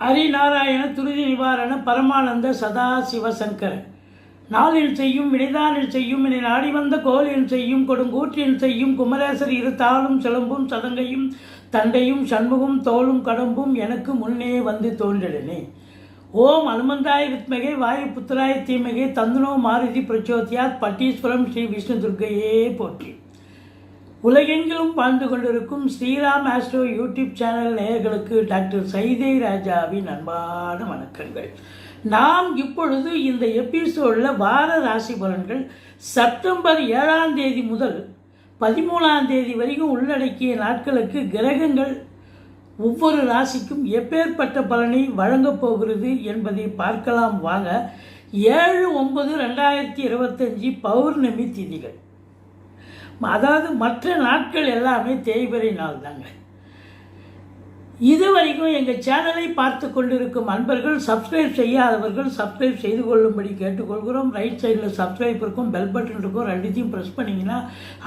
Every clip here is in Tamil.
ஹரிநாராயண துருதி நிவாரண பரமானந்த சதா சிவசங்கர நாளில் செய்யும் வினைதானில் செய்யும் இனி நாடி வந்த கோலில் செய்யும் கொடுங்கூற்றில் செய்யும் குமரேசர் இரு தாளும் சிலம்பும் சதங்கையும் தண்டையும் சண்முகம் தோளும் கடம்பும் எனக்கு முன்னே வந்து தோன்றிடனே. ஓம் அனுமந்தாய் வித்மகே வாயு புத்திராய தீமகே தந்துனோ மாருதி பிரச்சோதியாத் பட்டீஸ்வரம் ஸ்ரீ விஷ்ணு துர்க்கையே போற்றி. உலகெங்கிலும் வாழ்ந்து கொண்டிருக்கும் ஸ்ரீராம் ஆஸ்ட்ரோ யூடியூப் சேனல் நேயர்களுக்கு டாக்டர் சைதை ராஜாவின் அன்பான வணக்கங்கள். நாம் இப்பொழுது இந்த எபிசோடில் வார ராசி பலன்கள் செப்டம்பர் 7ஆம் தேதி முதல் 13ஆம் தேதி வரைக்கும் உள்ளடக்கிய நாட்களுக்கு கிரகங்கள் ஒவ்வொரு ராசிக்கும் எப்பேற்பட்ட பலனை வழங்கப் போகிறது என்பதை பார்க்கலாம் வாங்க. 7/9/2025 பௌர்ணமி திதிகள், அதாவது மற்ற நாட்கள் எல்லாமே தேய்பிறை நாள் தாங்க. இதுவரைக்கும் எங்கள் சேனலை பார்த்து கொண்டிருக்கும் அன்பர்கள், சப்ஸ்கிரைப் செய்யாதவர்கள் சப்ஸ்கிரைப் செய்து கொள்ளும்படி கேட்டுக்கொள்கிறோம். ரைட் சைடில் சப்ஸ்கிரைப் இருக்கும், பெல் பட்டன் இருக்கும், ரெண்டுத்தையும் ப்ரெஸ் பண்ணிங்கன்னா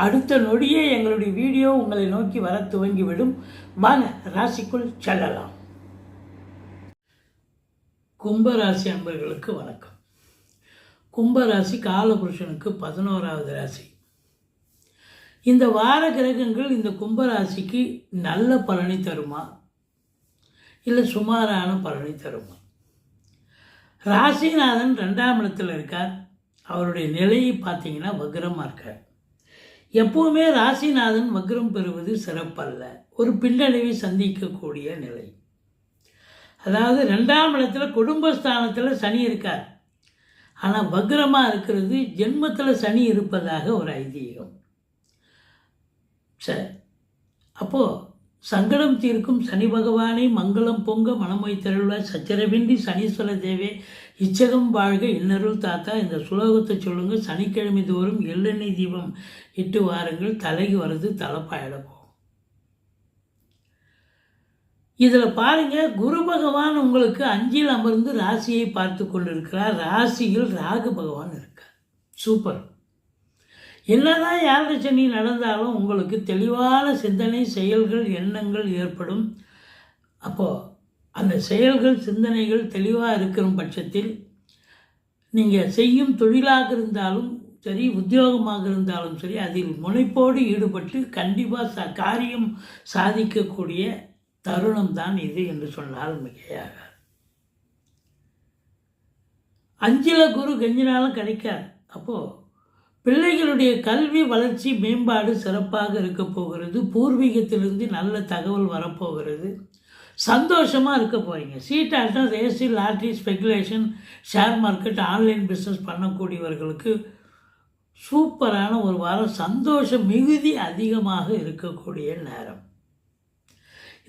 அடுத்த நொடியே எங்களுடைய வீடியோ உங்களை நோக்கி வர துவங்கிவிடும். வாங்க ராசிக்குள் செல்லலாம். கும்பராசி அன்பர்களுக்கு வணக்கம். கும்பராசி காலபுருஷனுக்கு 11வது ராசி. இந்த வார கிரகங்கள் இந்த கும்பராசிக்கு நல்ல பலனை தருமா இல்லை சுமாரான பலனை தருமா? ராசிநாதன் 2ஆம் இடத்தில் இருக்கார். அவருடைய நிலையை பார்த்தீங்கன்னா வக்ரமாக இருக்கார். எப்போவுமே ராசிநாதன் வக்ரம் பெறுவது சிறப்பல்ல, ஒரு பின்னடைவை சந்திக்கக்கூடிய நிலை. அதாவது 2ஆம் இடத்துல குடும்பஸ்தானத்தில் சனி இருக்கார். ஆனால் வக்ரமாக இருக்கிறது ஜென்மத்தில் சனி இருப்பதாக ஒரு ஐதீகம். சரி, அப்போது சங்கடம் தீர்க்கும் சனி பகவானை மங்களம் பொங்க மனமொய் தருள்வார் சச்சரவின்றி சனீஸ்வர தேவே இச்சகம் வாழ்க இன்னருள் தாத்தா. இந்த சுலோகத்தை சொல்லுங்கள். சனிக்கிழமை தோறும் எள்ளெண்ணெய் தீபம் இட்டு வாருங்கள், தலைக்கு வர்றது தலைப்பாயிட போகும். இதில் பாருங்கள், குரு பகவான் உங்களுக்கு 5இல் அமர்ந்து ராசியை பார்த்து கொண்டிருக்கிறார். ராசியில் ராகு பகவான் இருக்கார். சூப்பர். என்னதான் யாரு சனி நடந்தாலும் உங்களுக்கு தெளிவான சிந்தனை, செயல்கள், எண்ணங்கள் ஏற்படும். அப்போது அந்த செயல்கள், சிந்தனைகள் தெளிவாக இருக்கிற பட்சத்தில் நீங்கள் செய்யும் தொழிலாக இருந்தாலும் சரி, உத்தியோகமாக இருந்தாலும் சரி, அதில் முனைப்போடு ஈடுபட்டு கண்டிப்பாக காரியம் சாதிக்கக்கூடிய தருணம் தான் இது என்று சொன்னால் மிகையாக. 5இல் குரு கெஞ்சினாலும் கிடைக்காது. அப்போது பிள்ளைகளுடைய கல்வி வளர்ச்சி மேம்பாடு சிறப்பாக இருக்க போகிறது. பூர்வீகத்திலிருந்து நல்ல தகவல் வரப்போகிறது. சந்தோஷமாக இருக்க போகிறீங்க. சீட்டாட்டம், race, lottery, speculation, share market, online business பண்ணக்கூடியவர்களுக்கு சூப்பரான ஒரு வாரம். சந்தோஷம் மிகுதி அதிகமாக இருக்கக்கூடிய நேரம்.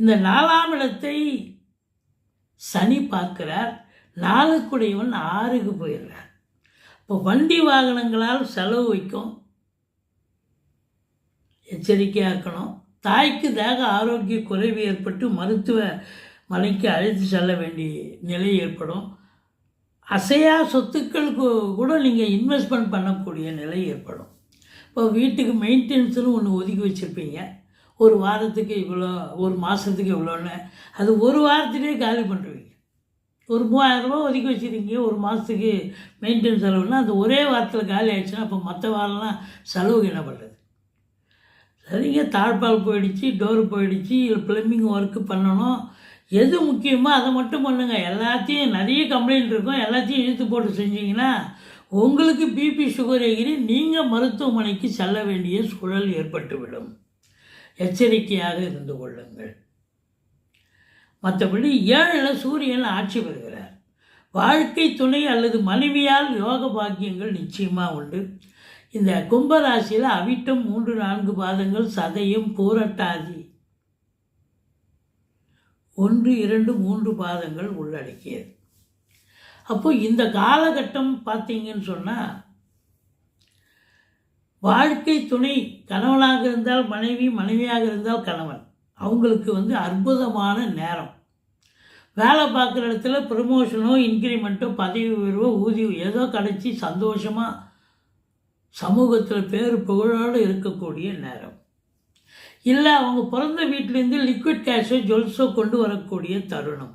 இந்த 4ஆம் இடத்தை சனி பார்க்கிறார். 4க்குடையவன் 6க்கு போயிடுறார். இப்போ வண்டி வாகனங்களால் செலவு வைக்கும், எச்சரிக்கையாக இருக்கணும். தாய்க்கு தேக ஆரோக்கிய குறைவு ஏற்பட்டு மருத்துவ மனைக்கு அழைத்து செல்ல வேண்டிய நிலை ஏற்படும். அசையா சொத்துக்களுக்கு கூட நீங்கள் இன்வெஸ்ட்மெண்ட் பண்ணக்கூடிய நிலை ஏற்படும். இப்போ வீட்டுக்கு மெயின்டெனன்ஸ்னு ஒன்று ஒதுக்கி வச்சுருப்பீங்க. ஒரு வாரத்துக்கு இவ்வளோ, ஒரு மாதத்துக்கு இவ்வளோன்னு, அது ஒரு வாரத்திலே காலி பண்ணுறீங்க. ஒரு 3000 ரூபா ஒதுக்கி வச்சுருக்கீங்க ஒரு மாதத்துக்கு மெயின்டெனன்ஸ் செலவுன்னா, அது ஒரே வாரத்தில் காலி ஆகிடுச்சுன்னா அப்போ மற்ற வாரம்லாம் செலவுக்கு என்ன பண்ணுறது? சரிங்க, தாழ்பால் போயிடுச்சு, டோர் போயிடுச்சு, இல்லை ப்ளம்பிங் ஒர்க்கு பண்ணணும், எது முக்கியமோ அதை மட்டும் பண்ணுங்கள். எல்லாத்தையும் நிறைய கம்ப்ளைண்ட் இருக்கும், எல்லாத்தையும் இழுத்து போட்டு செஞ்சிங்கன்னா உங்களுக்கு பிபி சுகர் ஏறி நீங்கள் மருத்துவமனைக்கு செல்ல வேண்டிய சூழல் ஏற்பட்டுவிடும். எச்சரிக்கையாக இருந்து கொள்ளுங்கள். மற்றபடி 7இல் சூரியன் ஆட்சி பெறுகிறார். வாழ்க்கை துணை அல்லது மனைவியால் யோக பாக்கியங்கள் நிச்சயமாக உண்டு. இந்த கும்பராசியில் அவிட்டம் 3-4 பாதங்கள், சதயம், பூரட்டாதி 1-2-3 பாதங்கள் உள்ளடக்கியது. அப்போது இந்த காலகட்டம் பார்த்தீங்கன்னு சொன்னால், வாழ்க்கை துணை கணவனாக இருந்தால் மனைவி, மனைவியாக இருந்தால் கணவன், அவங்களுக்கு அற்புதமான நேரம். வேலை பார்க்குற இடத்துல ப்ரமோஷனோ, இன்க்ரிமெண்ட்டோ, பதவி உயர்வோ, ஊதியம் ஏதோ கிடச்சி சந்தோஷமாக சமூகத்தில் பேர் புகழோடு இருக்கக்கூடிய நேரம். இல்லை அவங்க பிறந்த வீட்டிலேருந்து லிக்விட் கேஷோ ஜுவல்ஸோ கொண்டு வரக்கூடிய தருணம்.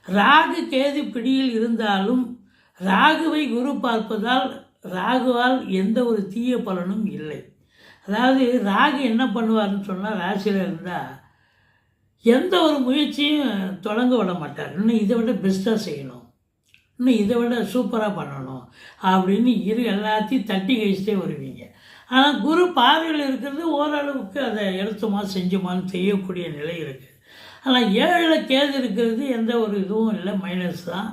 ராகு கேது பிடியில் இருந்தாலும் ராகுவை குரு பார்ப்பதால் ராகுவால் எந்த ஒரு தீய பலனும் இல்லை. அதாவது ராகு என்ன பண்ணுவார்னு சொன்னால், ராசியில் இருந்தால் எந்த ஒரு முயற்சியும் தொடங்க விட மாட்டார். இன்னும் இதை விட பெஸ்ட்டாக செய்யணும், இன்னும் இதை விட சூப்பராக பண்ணணும் அப்படின்னு எல்லாத்தையும் தட்டி கழிச்சிட்டே வருவீங்க. ஆனால் குரு பார்வையில் இருக்கிறது ஓரளவுக்கு அதை எடுத்தோமா செஞ்சோமான்னு செய்யக்கூடிய நிலை இருக்குது. ஆனால் 7ல் கேது இருக்கிறது எந்த ஒரு இதுவும் இல்லை, மைனஸ் தான்.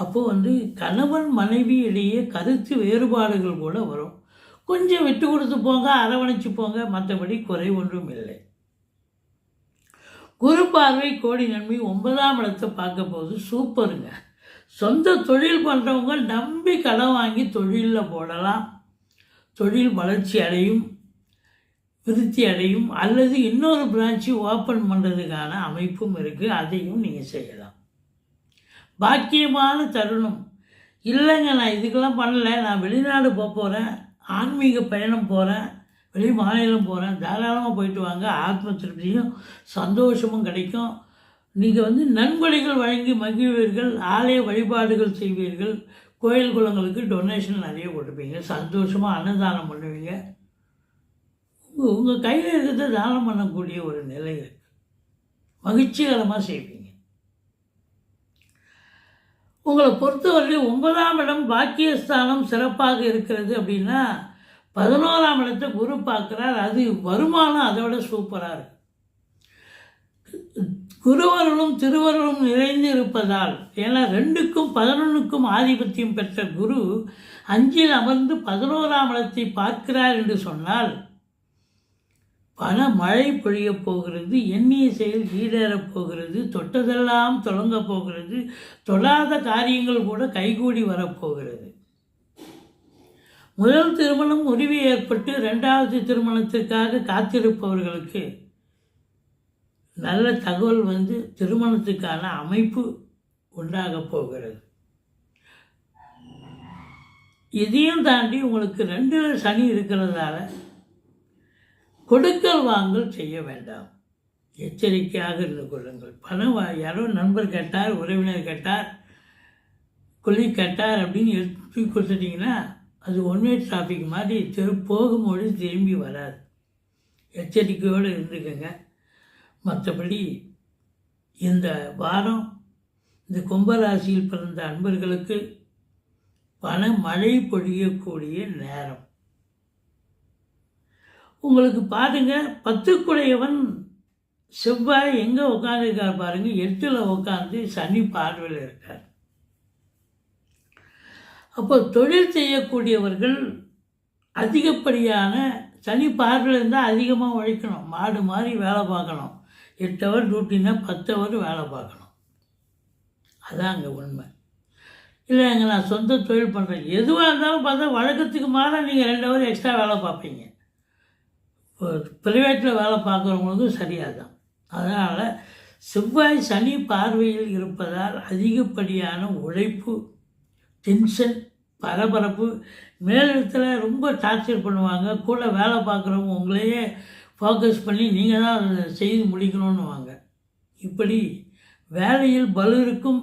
அப்போது கணவன் மனைவி இடையே கருத்து வேறுபாடுகள் கூட வரும். கொஞ்சம் விட்டு கொடுத்து போங்க, அரவணைச்சு போங்க, மற்றபடி குறை ஒன்றும் இல்லை. குரு பார்வை கோடி நன்மை 9ஆம் இடத்தை பார்க்க போது சூப்பருங்க. சொந்த தொழில் பண்ணுறவங்க நம்பி கடன் வாங்கி தொழிலில் போடலாம். தொழில் வளர்ச்சி அடையும், விருத்தி அடையும். அல்லது இன்னொரு பிரான்ச்சு ஓப்பன் பண்ணுறதுக்கான அமைப்பும் இருக்குது, அதையும் நீங்கள் செய்யலாம். பாக்கியமான தருணம். இல்லைங்க நான் இதுக்கெல்லாம் பண்ணலை, நான் வெளிநாடு போகிறேன், ஆன்மீக பயணம் போகிறேன், வெளி மாநிலம் போகிறேன், தாராளமாக போயிட்டு வாங்க. ஆத்ம திருப்தியும் சந்தோஷமும் கிடைக்கும். நீங்கள் நன்கொடைகள் வழங்கி மகிழ்வீர்கள், ஆலய வழிபாடுகள் செய்வீர்கள், கோயில் குளங்களுக்கு டொனேஷன் நிறைய கொடுப்பீங்க, சந்தோஷமாக அன்னதானம் பண்ணுவீங்க. உங்கள் கையில் இருக்கிறத தானம் பண்ணக்கூடிய ஒரு நிலை இருக்குது, மகிழ்ச்சிகரமாக செய்வீங்க. உங்களை பொறுத்தவரை 9ஆம் இடம் பாக்கியஸ்தானம் சிறப்பாக இருக்கிறது அப்படின்னா 11ஆம் இடத்தை குரு பார்க்குறார். அது வருமானம் அதை விட சூப்பராக இருக்கு. குருவர்களும் திருவர்களும் நிறைந்து இருப்பதால், ஏன்னா 2க்கும் 11க்கும் ஆதிபத்தியம் பெற்ற குரு 5ல் அமர்ந்து 11ஆம் இடத்தை பார்க்கிறார் என்று சொன்னால் பண மழை பொழியப் போகிறது, எண்ணிய செயல் ஈடேறப் போகிறது, தொட்டதெல்லாம் தொடங்கப் போகிறது, தொடாத காரியங்கள் கூட கைகூடி வரப்போகிறது. முதல் திருமணம் முறிவு ஏற்பட்டு 2வது திருமணத்திற்காக காத்திருப்பவர்களுக்கு நல்ல தகவல் திருமணத்துக்கான அமைப்பு உண்டாக போகிறது. இதையும் தாண்டி உங்களுக்கு 2ல் சனி இருக்கிறதால கொடுக்கல் வாங்கல் செய்ய வேண்டாம், எச்சரிக்கையாக இருந்து கொள்ளுங்கள். பணம் யாரோ நண்பர் கேட்டார், உறவினர் கேட்டார், கொல்லி கேட்டார் அப்படின்னு எடுத்து கொடுத்துட்டிங்கன்னா அது ஒன்வே டிராஃபிக் மாதிரி போகும்போது திரும்பி வராது. எச்சரிக்கையோடு இருந்துக்கங்க. மற்றபடி இந்த வாரம் இந்த கும்பராசியில் பிறந்த அன்பர்களுக்கு பண மழை பொழியக்கூடிய நேரம். உங்களுக்கு பாருங்க, 10க்குடையவன் செவ்வாய் எங்கே உட்காந்துருக்கார் பாருங்க, 8ல் உட்காந்து சனி பார்வையில் இருக்கார். அப்போ தொழில் செய்யக்கூடியவர்கள் அதிகப்படியான சனி பார்வையில் இருந்தால் அதிகமாக உழைக்கணும், மாடு மாதிரி வேலை பார்க்கணும். 8 ஹவர் டியூட்டின்னா 10 ஹவர் வேலை பார்க்கணும். அதான் அங்கே உண்மை. இல்லைங்க நான் சொந்த தொழில் பண்ணுறேன், எதுவாக இருந்தாலும் பார்த்தா வழக்கத்துக்கு மாற நீங்கள் 2 ஹவர் எக்ஸ்ட்ரா வேலை பார்ப்பீங்க. ப்ரைவேட்டில் வேலை பார்க்குறவங்களுக்கும் சரியாக தான். அதனால் செவ்வாய் சனி பார்வையில் இருப்பதால் அதிகப்படியான உழைப்பு, டென்ஷன், பரபரப்பு, மேலிடத்தில் ரொம்ப டார்ச்சர் பண்ணுவாங்க. கூட வேலை பார்க்குறவங்க உங்களையே ஃபோக்கஸ் பண்ணி நீங்கள் தான் அதை செய்து முடிக்கணும்னு வாங்க. இப்படி வேலையில் பலு இருக்கும்,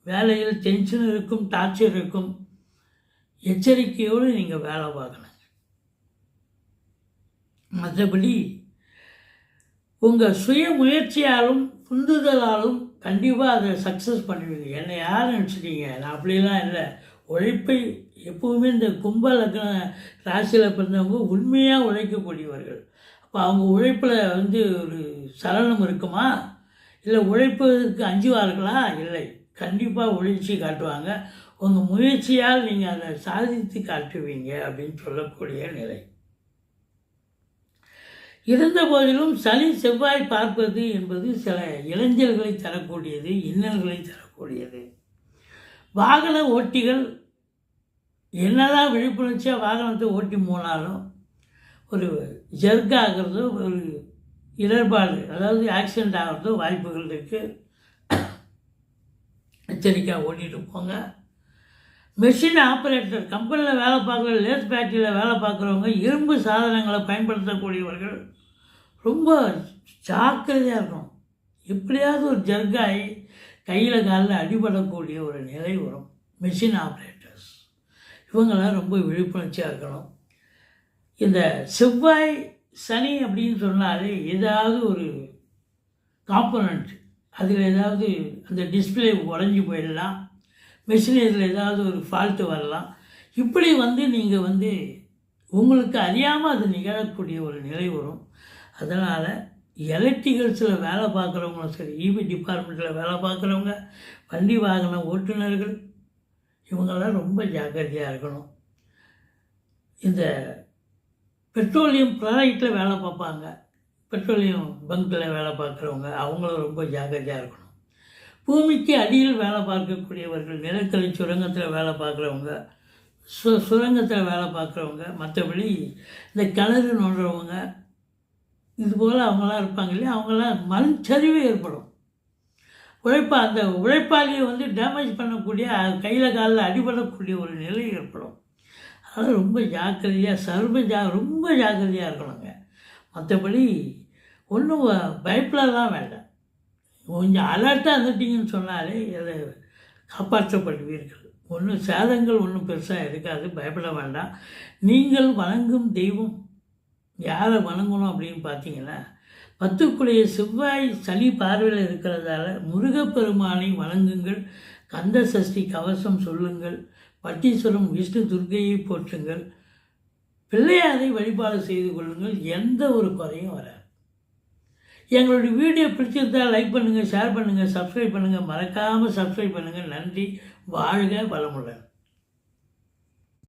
வேலையில் டென்ஷன் இருக்கும், டார்ச்சர் இருக்கும். எச்சரிக்கையோடு நீங்கள் வேலை பார்க்கணும். மற்றபடி உங்கள் சுய முயற்சியாலும் புந்துதலாலும் கண்டிப்பாக அதை சக்ஸஸ் பண்ணுவீங்க. என்னை யார் நினச்சிட்டீங்க, நான் அப்படிலாம் இல்லை. உழைப்பை எப்போவுமே இந்த கும்ப லக்ன ராசியில் பிறந்தவங்க உண்மையாக உழைக்கக்கூடியவர்கள். அப்போ அவங்க உழைப்பில் ஒரு சலனம் இருக்குமா, இல்லை உழைப்பதற்கு அஞ்சுவார்களா? இல்லை, கண்டிப்பாக உழைச்சி காட்டுவாங்க. உங்கள் முயற்சியால் நீங்கள் அதை சாதித்து காட்டுவீங்க அப்படின்னு சொல்லக்கூடிய நிலை. இருந்த போதிலும் சனி செவ்வாய் பார்ப்பது என்பது சில இளைஞர்களை தரக்கூடியது, இன்னல்களை தரக்கூடியது. வாகன ஓட்டிகள் என்னதான் விழிப்புணர்ச்சியாக வாகனத்தை ஓட்டி போனாலும் ஒரு ஜர்க் ஆகிறதோ, ஒரு இடர்பாடு, அதாவது ஆக்சிடெண்ட் ஆகிறதோ வாய்ப்புகள் இருக்குது. எச்சரிக்கையாக ஓட்டிகிட்டு போங்க. மெஷின் ஆப்ரேட்டர், கம்பெனியில் வேலை பார்க்குற, லேத் ஃபேக்ட்ரியில் வேலை பார்க்குறவங்க, இரும்பு சாதனங்களை பயன்படுத்தக்கூடியவர்கள் ரொம்ப ஜாக்கிரதையாக இருக்கணும். எப்படியாவது ஒரு ஜர்காய் கையில் காலில் அடிபடக்கூடிய ஒரு நிலை வரும். மெஷின் ஆப்ரேட்டர்ஸ் இவங்கெல்லாம் ரொம்ப விழிப்புணர்ச்சியாக இருக்கணும். இந்த செவ்வாய் சனி அப்படின்னு சொன்னாலே ஏதாவது ஒரு காம்போனண்ட் அதில் ஏதாவது அந்த டிஸ்பிளே உடஞ்சி போயிடலாம், மெஷினரியில் ஏதாவது ஒரு ஃபால்ட்டு வரலாம். இப்படி நீங்கள் உங்களுக்கு அறியாமல் அது நிகழக்கூடிய ஒரு நிலை வரும். அதனால் எலக்ட்ரிக்கல்ஸில் வேலை பார்க்குறவங்களும் சரி, இபி டிபார்ட்மெண்ட்டில் வேலை பார்க்குறவங்க, வண்டி வாகன ஓட்டுநர்கள் இவங்கெல்லாம் ரொம்ப ஜாக்கிரதையாக இருக்கணும். இந்த பெட்ரோலியம் ப்ராடக்டில் வேலை பார்ப்பாங்க, பெட்ரோலியம் பங்கில் வேலை பார்க்குறவங்க அவங்களும் ரொம்ப ஜாக்கிரதையாக இருக்கணும். பூமிக்கு அடியில் வேலை பார்க்கக்கூடியவர்கள், நிலக்கரி சுரங்கத்தில் வேலை பார்க்குறவங்க, சுரங்கத்தில் வேலை பார்க்குறவங்க, மற்றபடி இந்த கிணறு நோண்டுறவங்க, இதுபோல் அவங்களாம் இருப்பாங்க இல்லையா, அவங்களாம் மண் சரிவு ஏற்படும். அந்த உழைப்பாளியை டேமேஜ் பண்ணக்கூடிய, கையில் காலில் அடிபடக்கூடிய ஒரு நிலை ஏற்படும். அதனால் ரொம்ப ஜாக்கிரதையாக ரொம்ப ஜாக்கிரதையாக இருக்கணுங்க. மற்றபடி ஒன்றும் பயப்படலாம் வேண்டாம். கொஞ்சம் அலர்ட்டாக இருந்துட்டிங்கன்னு சொன்னாலே அதை காப்பாற்றப்படுவீர்கள். ஒன்றும் சேதங்கள் ஒன்றும் பெருசாக இருக்காது, பயப்பட வேண்டாம். நீங்கள் வணங்கும் தெய்வம் யாரை வணங்கணும் அப்படின்னு பார்த்தீங்கன்னா, 10க்குடைய செவ்வாய் சனி பார்வையில் இருக்கிறதால முருகப்பெருமானை வணங்குங்கள், கந்த சஷ்டி கவசம் சொல்லுங்கள், பட்டீஸ்வரம் விஷ்ணு துர்க்கையை போற்றுங்கள், பிள்ளையாரை வழிபாடு செய்து கொள்ளுங்கள். எந்த ஒரு குறையும் வராது. எங்களுடைய வீடியோ பிடிச்சிருந்தால் லைக் பண்ணுங்கள், ஷேர் பண்ணுங்கள், சப்ஸ்கிரைப் பண்ணுங்கள், மறக்காமல் சப்ஸ்கிரைப் பண்ணுங்கள். நன்றி. வாழ்க வளமுடன்.